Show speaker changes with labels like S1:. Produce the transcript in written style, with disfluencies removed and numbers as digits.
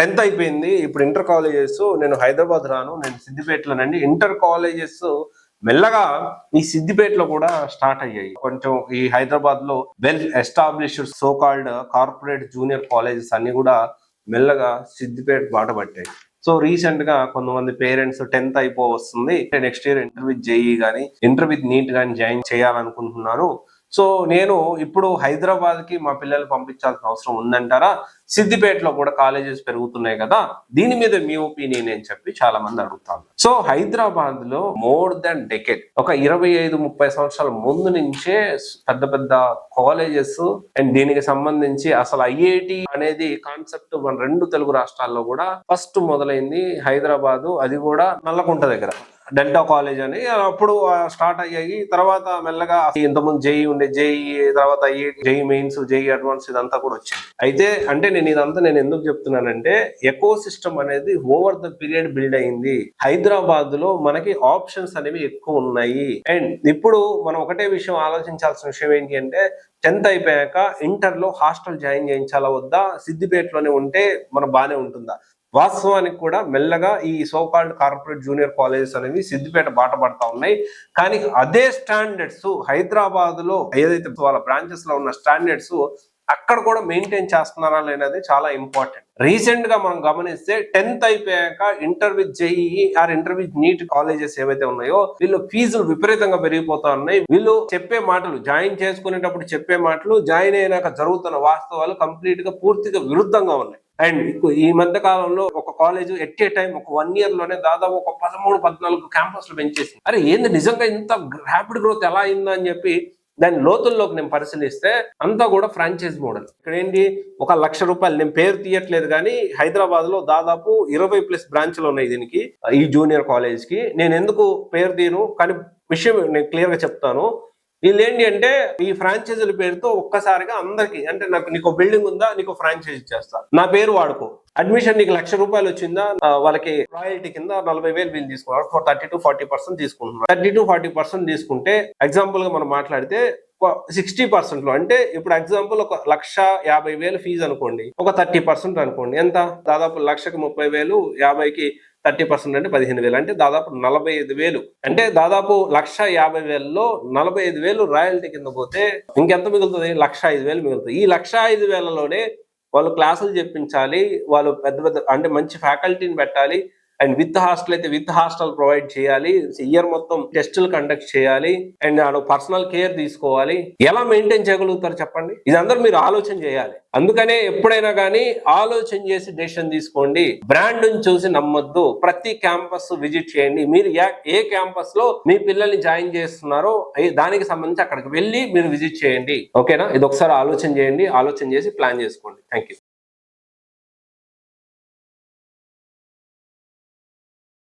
S1: 10th అయిపోయింది, ఇప్పుడు inter colleges నేను హైదరాబాద్ రాను, నేను సిద్దిపేటలోనండి. ఇంటర్ కాలేజెస్ మెల్లగా ఈ సిద్దిపేటలో కూడా స్టార్ట్ అయ్యాయి. కొంచెం ఈ హైదరాబాద్ లో well established so called corporate junior colleges అన్ని కూడా మెల్లగా సిద్దిపేట బాట పట్టాయి. సో రీసెంట్ గా కొంతమంది పేరెంట్స్ 10th అయిపో వస్తుంది, next year inter with JEE గానీ ఇంటర్ విత్ నీట్ గానీ జాయిన్ చేయాలనుకుంటున్నాను. సో నేను ఇప్పుడు హైదరాబాద్ కి మా పిల్లలు పంపించాల్సిన అవసరం ఉందంటారా? సిద్దిపేటలో కూడా కాలేజెస్ పెరుగుతున్నాయి కదా, దీని మీద మీ ఒపీనియన్ అని చెప్పి చాలా మంది అడుగుతారు. సో హైదరాబాద్ లో మోర్ దాన్ డెకెడ్, ఒక 25-30 సంవత్సరాల ముందు నుంచే పెద్ద పెద్ద కాలేజెస్ అండ్ దీనికి సంబంధించి అసలు ఐఐటి అనేది కాన్సెప్ట్ మన 2 తెలుగు రాష్ట్రాల్లో కూడా ఫస్ట్ మొదలైంది హైదరాబాద్, అది కూడా నల్లకుంట దగ్గర డెల్టా కాలేజ్ అని అప్పుడు స్టార్ట్ అయ్యాయి. తర్వాత మెల్లగా ఇంతకుముందు జేఈ ఉండే, జేఈ తర్వాత జేఈ మెయిన్స్, జేఈ అడ్వాన్స్ ఇదంతా కూడా వచ్చింది. అయితే అంటే నేను ఎందుకు చెప్తున్నానంటే ఎకో సిస్టమ్ అనేది ఓవర్ ద పీరియడ్ బిల్డ్ అయింది. హైదరాబాద్ లో మనకి ఆప్షన్స్ అనేవి ఎక్కువ ఉన్నాయి. అండ్ ఇప్పుడు మనం ఒకటే విషయం ఆలోచించాల్సిన విషయం ఏంటి అంటే 10th అయిపోయాక ఇంటర్ లో హాస్టల్ జాయిన్ చేయించాలా వద్దా, సిద్దిపేటలోనే ఉంటే మనం బానే ఉంటుందా? వాస్తవానికి కూడా మెల్లగా ఈ సోకాల్డ్ కార్పొరేట్ జూనియర్ కాలేజెస్ అనేవి సిద్దిపేట బాట పడతా ఉన్నాయి. కానీ అదే స్టాండర్డ్స్ హైదరాబాద్ లో ఏదైతే వాళ్ళ బ్రాంచెస్ లో ఉన్న స్టాండర్డ్స్ అక్కడ కూడా మెయింటైన్ చేస్తున్నారా అనేది చాలా ఇంపార్టెంట్. రీసెంట్ గా మనం గమనిస్తే 10th అయిపోయాక inter with JEE or inter with NEET colleges ఏవైతే ఉన్నాయో వీళ్ళు ఫీజులు విపరీతంగా పెరిగిపోతా ఉన్నాయి. వీళ్ళు చెప్పే మాటలు, జాయిన్ చేసుకునేటప్పుడు చెప్పే మాటలు, జాయిన్ అయినాక జరుగుతున్న వాస్తవాలు కంప్లీట్ గా పూర్తిగా విరుద్ధంగా ఉన్నాయి. అండ్ ఈ మధ్య కాలంలో ఒక కాలేజ్ ఎట్ ఏ టైం ఒక 1 year లోనే దాదాపు ఒక 13-14 క్యాంపస్లు పెంచేసి, అరే ఏంది నిజంగా ఇంత ర్యాపిడ్ గ్రోత్ ఎలా అయిందా అని చెప్పి దాని లోతుల్లోకి నేను పరిశీలిస్తే అంతా కూడా ఫ్రాంచైజ్ మోడల్. ఇక్కడ ఏంటి, ఒక ₹1,00,000, నేను పేరు తీయట్లేదు కానీ హైదరాబాద్ లో దాదాపు 20+ బ్రాంచ్లు ఉన్నాయి దీనికి, ఈ జూనియర్ కాలేజ్ కి. నేను ఎందుకు పేరు తీయను కానీ విషయం నేను క్లియర్ గా చెప్తాను. వీళ్ళు ఏంటి అంటే ఈ ఫ్రాంచైజీల పేరుతో ఒక్కసారిగా అందరికి, అంటే నీకు బిల్డింగ్ ఉందా, నీకు ఫ్రాంచైజీ ఇచ్చేస్తా, నా పేరు వాడుకో, అడ్మిషన్ నీకు ₹1,00,000 వచ్చిందా, వాళ్ళకి రాయల్టీ కింద 40,000 వీళ్ళు తీసుకున్నారు, 30-40% తీసుకుంటున్నారు. 30-40% తీసుకుంటే ఎగ్జాంపుల్ గా మనం మాట్లాడితే 60% లో, అంటే ఇప్పుడు ఎగ్జాంపుల్ ఒక 1,50,000 ఫీజు అనుకోండి, ఒక 30% అనుకోండి, ఎంత దాదాపు 1,30,000, 50కి 30% అంటే 15,000, అంటే దాదాపు 45,000. అంటే దాదాపు 1,50,000లో 45,000 రాయల్టీ కింద పోతే ఇంకెంత మిగులుతుంది? 1,05,000 మిగులుతుంది. ఈ 105,000లోనే వాళ్ళు క్లాసులు చెప్పించాలి, వాళ్ళు పెద్ద అంటే మంచి ఫ్యాకల్టీని పెట్టాలి, అండ్ విత్ హాస్టల్ అయితే విత్ హాస్టల్ ప్రొవైడ్ చేయాలి, ఇయర్ మొత్తం టెస్టులు కండక్ట్ చేయాలి, అండ్ పర్సనల్ కేర్ తీసుకోవాలి. ఎలా మెయింటైన్ చేయగలుగుతారు చెప్పండి? ఇదందరూ మీరు ఆలోచన చేయాలి. అందుకనే ఎప్పుడైనా కానీ ఆలోచన చేసి డెసిషన్ తీసుకోండి. బ్రాండ్ ని చూసి నమ్మొద్దు. ప్రతి క్యాంపస్ విజిట్ చేయండి. మీరు ఏ క్యాంపస్ లో మీ పిల్లల్ని జాయిన్ చేస్తున్నారో దానికి సంబంధించి అక్కడికి వెళ్ళి మీరు విజిట్ చేయండి. ఓకేనా? ఇది ఒకసారి ఆలోచన చేయండి, ఆలోచన చేసి ప్లాన్ చేసుకోండి. Thank you.